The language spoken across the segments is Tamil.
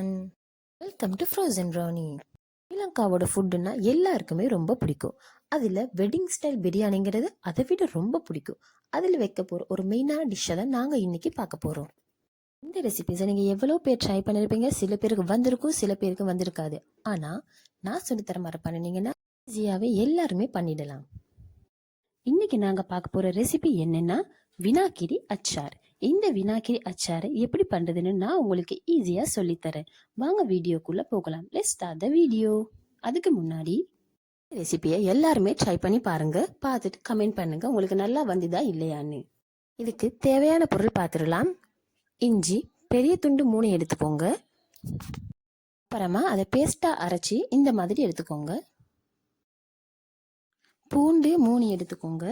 Everyone, welcome to frozen brownie. ஸ்ரீலங்காவோட ஃபுட்டுன்னா எல்லாருக்குமே ரொம்ப பிடிக்கும். அதில் வெட்டிங் ஸ்டைல் பிரியாணிங்கிறது அதை விட ரொம்ப பிடிக்கும். அதில் வைக்க போகிற ஒரு மெயினான டிஷ்ஷை தான் நாங்கள் இன்னைக்கு பார்க்க போகிறோம். இந்த ரெசிபிஸை நீங்கள் எவ்வளோ பேர் ட்ரை பண்ணியிருப்பீங்க. சில பேருக்கு வந்திருக்கும், சில பேருக்கு வந்திருக்காது. ஆனால் நான் சொல்லித்தர மாதிரி பண்ணினீங்கன்னா ஈஸியாகவே எல்லாருமே பண்ணிடலாம். இன்னைக்கு நாங்கள் பார்க்க போகிற ரெசிபி என்னென்னா வினாக்கிரி அச்சார். இந்த வினாக்கிரி அச்சாரை எப்படி பண்றதுன்னு நான் உங்களுக்கு ஈஸியா சொல்லித்தரேன். வாங்க வீடியோக்குள்ள போகலாம். Let's start the video. அதுக்கு முன்னாடி ரெசிபியை எல்லாருமே ட்ரை பண்ணி பாருங்க. பார்த்துட்டு கமெண்ட் பண்ணுங்க உங்களுக்கு நல்லா வந்துதா இல்லையான்னு. இதுக்கு தேவையான பொருள் பார்த்துடலாம். இஞ்சி பெரிய துண்டு 3 எடுத்துக்கோங்க. அப்புறமா அதை பேஸ்டா அரைச்சி இந்த மாதிரி எடுத்துக்கோங்க. பூண்டு 3 எடுத்துக்கோங்க.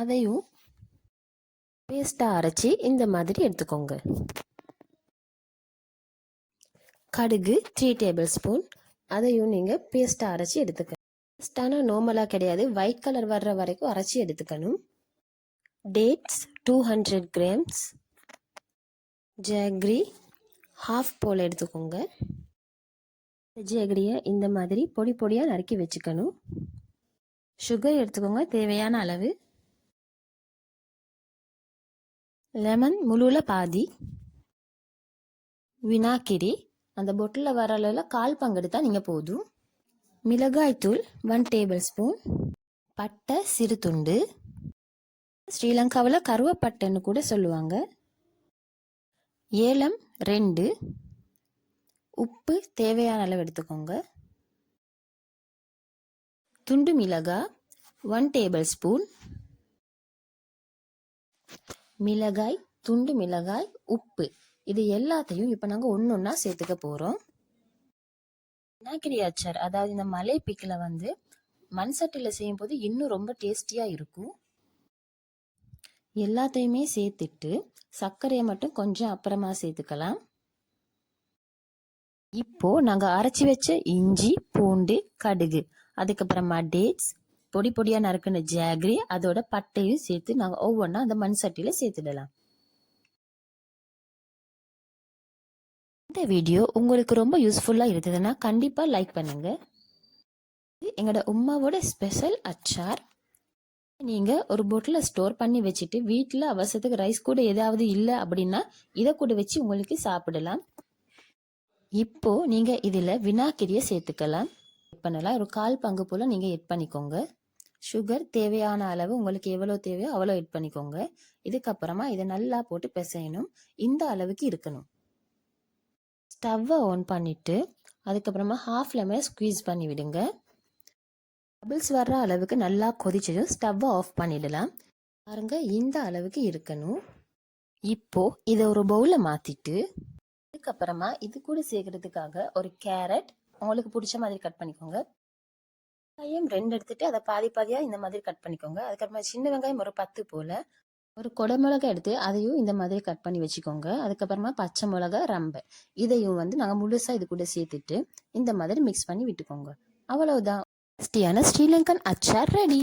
அதையும் பேஸ்ட்டாக அரைச்சி இந்த மாதிரி எடுத்துக்கோங்க. கடுகு 3 டேபிள் ஸ்பூன், அதையும் நீங்கள் பேஸ்ட்டாக அரைச்சி எடுத்துக்கணும். பேஸ்டான நார்மலாக கிடையாது, ஒயிட் கலர் வர்ற வரைக்கும் அரைச்சி எடுத்துக்கணும். டேட்ஸ் 200 கிராம்ஸ், ஜாக்ரி ஹாஃப் போல் எடுத்துக்கோங்க. ஜாக்ரியை இந்த மாதிரி பொடி பொடியாக நறுக்கி வச்சுக்கணும். சுகர் எடுத்துக்கோங்க தேவையான அளவு. லெமன் முழுவில் பாதி. வினாக்கிரி அந்த பொட்டில் வர அளவில் 1/4 பங்கு எடுத்தால் நீங்கள் போதும். மிளகாய்த்தூள் 1 டேபிள் ஸ்பூன், பட்டை சிறு துண்டு, ஸ்ரீலங்காவில் கருவப்பட்டைன்னு கூட சொல்லுவாங்க, ஏலம் 2, உப்பு தேவையான அளவு எடுத்துக்கோங்க, துண்டு மிளகாய் 1 டேபிள் ஸ்பூன், மிளகாய் துண்டு மிளகாய், உப்பு, இது எல்லாத்தையும் இப்போ நாங்கள் ஒன்று ஒன்றா சேர்த்துக்க போகிறோம். வினாக்கிரி அச்சார் அதாவது இந்த மலை பிக்கில் வந்து மண் சட்டியில் செய்யும் போது இன்னும் ரொம்ப டேஸ்டியாக இருக்கும். எல்லாத்தையுமே சேர்த்துட்டு சர்க்கரையை மட்டும் கொஞ்சம் அப்புறமா சேர்த்துக்கலாம். இப்போ நாங்கள் அரைச்சி வச்ச இஞ்சி பூண்டு கடுகு, அதுக்கப்புறமா டேட்ஸ் பொடி பொடியாக நறுக்குன ஜாக்ரி, அதோட பட்டையும் சேர்த்து நாங்கள் ஒவ்வொன்றா அந்த மண் சட்டியில் சேர்த்துடலாம். இந்த வீடியோ உங்களுக்கு ரொம்ப யூஸ்ஃபுல்லாக இருந்ததுன்னா கண்டிப்பாக லைக் பண்ணுங்க. எங்களோட உமாவோட ஸ்பெஷல் அச்சார். நீங்கள் ஒரு பொட்டில் ஸ்டோர் பண்ணி வச்சுட்டு வீட்டில் அவசரத்துக்கு ரைஸ் கூட ஏதாவது இல்லை அப்படின்னா இதை கூட வச்சு உங்களுக்கு சாப்பிடலாம். இப்போ நீங்கள் இதில் வினாக்கிரியை சேர்த்துக்கலாம். பண்ணலாம். ஒரு 1/4 பங்கு போல் நீங்கள் எட் பண்ணிக்கோங்க. சுகர் தேவையான அளவு உங்களுக்கு எவ்வளோ தேவையோ அவ்வளோ எட் பண்ணிக்கோங்க. இதுக்கப்புறமா இதை நல்லா போட்டு பிசையணும். இந்த அளவுக்கு இருக்கணும். ஸ்டவ்வை ஆன் பண்ணிவிட்டு அதுக்கப்புறமா ஹாஃப் லெமனை ஸ்குவீஸ் பண்ணி விடுங்க. பபிள்ஸ் வர்ற அளவுக்கு நல்லா கொதிச்சதும் ஸ்டவ்வை ஆஃப் பண்ணிடலாம். பாருங்க இந்த அளவுக்கு இருக்கணும். இப்போ இதை ஒரு பவுலில் மாற்றிட்டு அதுக்கப்புறமா இது கூட சேர்க்கறதுக்காக ஒரு கேரட் உங்களுக்கு பிடிச்ச மாதிரி கட் பண்ணிக்கோங்க. வெங்காயம் 2 எடுத்துட்டு அதை பாதி பாதியாக இந்த மாதிரி கட் பண்ணிக்கோங்க. அதுக்கப்புறமா சின்ன வெங்காயம் ஒரு 10 போல், ஒரு குடமிளகாய் எடுத்து அதையும் இந்த மாதிரி கட் பண்ணி வச்சுக்கோங்க. அதுக்கப்புறமா பச்சை மிளகாய் ரம்பை இதையும் வந்து நாங்கள் முழுசாக இது கூட சேர்த்துட்டு இந்த மாதிரி மிக்ஸ் பண்ணி விட்டுக்கோங்க. அவ்வளவுதான், டேஸ்டியான ஸ்ரீலங்கன் அச்சார் ரெடி.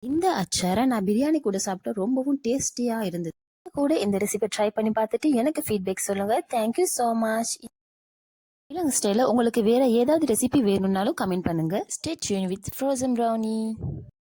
இந்த அச்சாரை நான் பிரியாணி கூட சாப்பிட்டு ரொம்பவும் டேஸ்டியாக இருந்தது. கூட இந்த ரெசிபி ட்ரை பண்ணி பார்த்துட்டு எனக்கு ஃபீட்பேக் சொல்லுங்க. Thank you so much. ஸ்ரீலங்கன் ஸ்டைலில் உங்களுக்கு வேற ஏதாவது ரெசிபி வேணும்னாலும் கமெண்ட் பண்ணுங்க. Stay tune with frozen brownie.